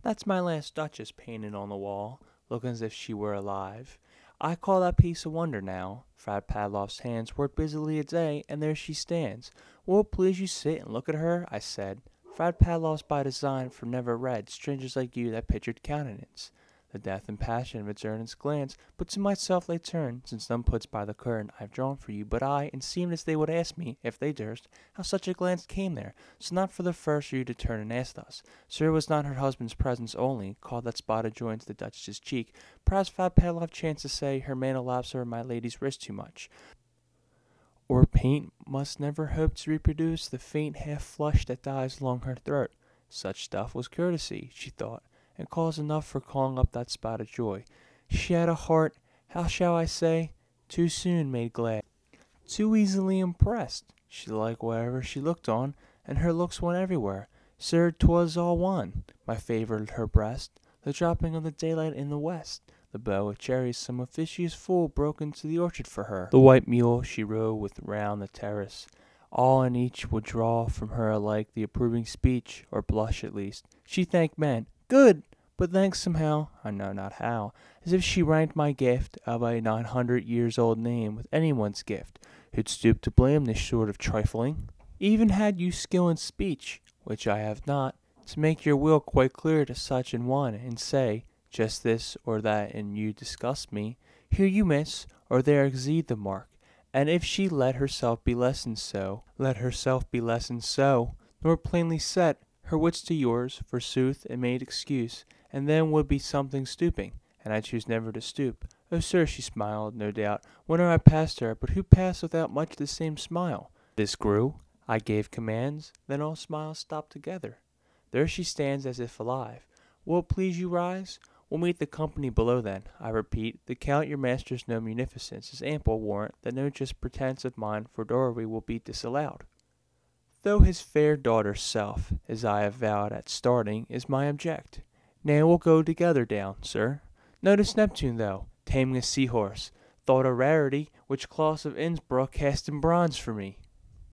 That's my last Duchess painted on the wall, looking as if she were alive. I call that piece a wonder now. Frau Pavlov's hands work busily a day, and there she stands. Will it please you sit and look at her? I said. Frau Pavlov's by design, for never read strangers like you that pictured countenance. The depth and passion of its earnest glance, but to myself they turn, since none puts by the curtain I have drawn for you, but I, and seemed as they would ask me, if they durst, how such a glance came there, so not for the first are you to turn and ask thus. Sir, it was not her husband's presence only, called that spot adjoined to the Duchess's cheek. Perhaps Frau Pavlov chanced to say, her man allows her my lady's wrist too much. Or paint must never hope to reproduce the faint half flush that dies along her throat. Such stuff was courtesy, she thought, and cause enough for calling up that spot of joy. She had a heart, how shall I say, too soon made glad, too easily impressed. She liked whatever she looked on, and her looks went everywhere. Sir, 'twas all one. My favourite her breast, the dropping of the daylight in the west, the bough of cherries some officious fool broke into the orchard for her, the white mule she rode with round the terrace. All and each would draw from her alike the approving speech, or blush at least. She thanked men. Good! But thanks somehow, I know not how, as if she ranked my gift of a 900-years-old name with anyone's gift, who'd stoop to blame this sort of trifling. Even had you skill in speech, which I have not, to make your will quite clear to such an one, and say, just this or that and you disgust me, here you miss, or there exceed the mark, and if she let herself be lessoned so, nor plainly set her wits to yours, forsooth, and made excuse, and then would be something stooping, and I choose never to stoop. Oh, sir, she smiled, no doubt, whene'er I passed her, but who passed without much the same smile? This grew, I gave commands, then all smiles stopped together. There she stands as if alive. Will it please you rise? We'll meet the company below then. I repeat, the Count your master's no munificence is ample warrant that no just pretence of mine for Dorothy will be disallowed. Though his fair daughter's self, as I have vowed at starting, is my object. Nay, we'll go together down, sir. Notice Neptune, though, taming a seahorse, thought a rarity, which Claus of Innsbruck cast in bronze for me.